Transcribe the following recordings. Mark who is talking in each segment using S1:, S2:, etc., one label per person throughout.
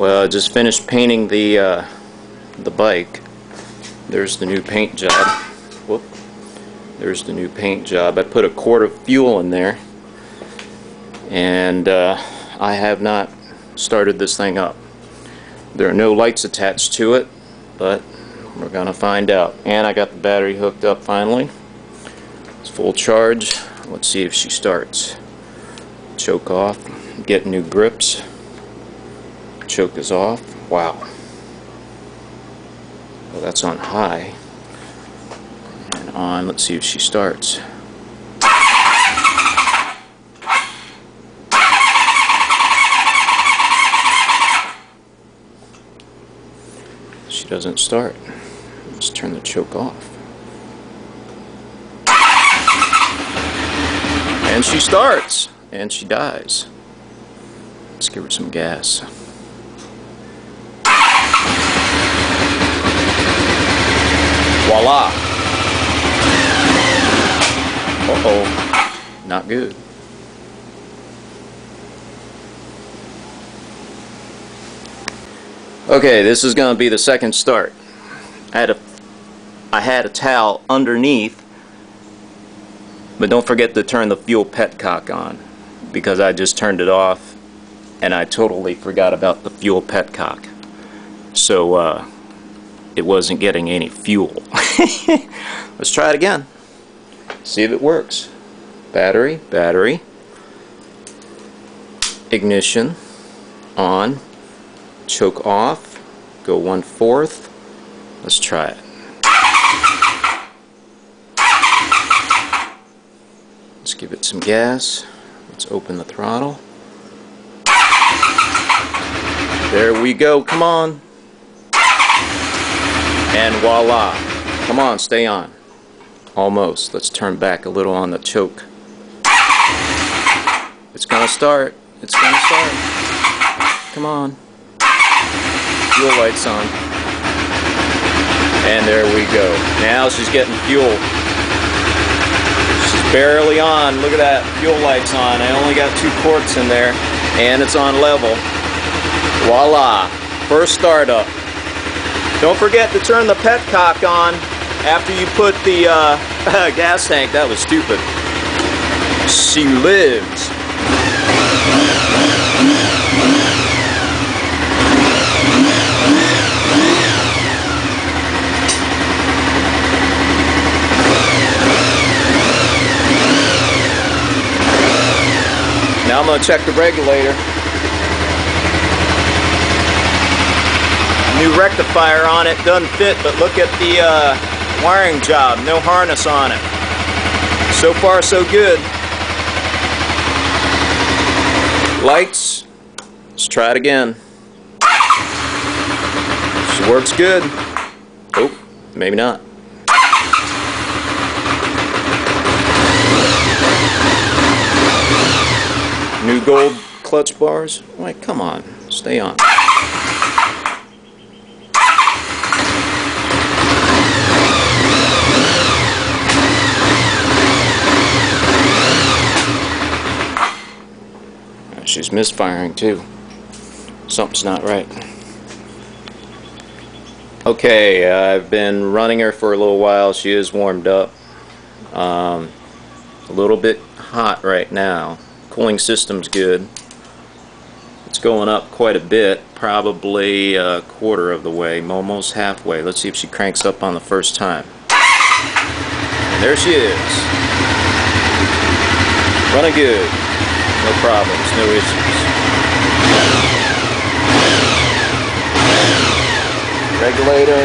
S1: Well, I just finished painting the bike. There's the new paint job. Whoop. There's the new paint job. I put a quart of fuel in there, and I have not started this thing up. There are no lights attached to it, but we're gonna find out. And I got the battery hooked up finally. It's full charge. Let's see if she starts. Choke off. Get new grips. Choke is off. Wow. Well, that's on high. And on. Let's see if she starts. She doesn't start. Let's turn the choke off. And she starts. And she dies. Let's give her some gas. Voila! Uh-oh. Not good. Okay, this is going to be the second start. I had a towel underneath, but don't forget to turn the fuel petcock on, because I just turned it off and I totally forgot about the fuel petcock. So it wasn't getting any fuel. Let's try it again. See if it works. Battery, ignition, on, choke off, go 1/4. Let's try it. Let's give it some gas. Let's open the throttle. There we go, come on. And voila. Come on, stay on. Almost. Let's turn back a little on the choke. It's gonna start. It's gonna start. Come on. Fuel lights on. And there we go. Now she's getting fuel. She's barely on. Look at that. Fuel lights on. I only got 2 quarts in there. And it's on level. Voila. First startup. Don't forget to turn the petcock on after you put the gas tank. That was stupid. She lives. Now I'm going to check the regulator. New rectifier on it, doesn't fit, but look at the wiring job, no harness on it. So far so good. Lights, let's try it again. She works good. Oh, maybe not. New gold clutch bars. Wait, come on, stay on. She's misfiring too. Something's not right. Okay, I've been running her for a little while. She is warmed up. A little bit hot right now. Cooling system's good. It's going up quite a bit, probably a quarter of the way, almost halfway. Let's see if she cranks up on the first time. And there she is. Running good. No problems, no issues. Regulator.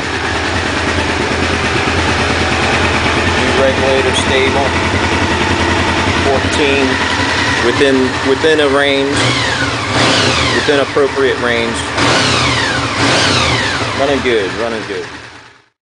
S1: New regulator stable. 14. Within a range. Within appropriate range. Running good, running good.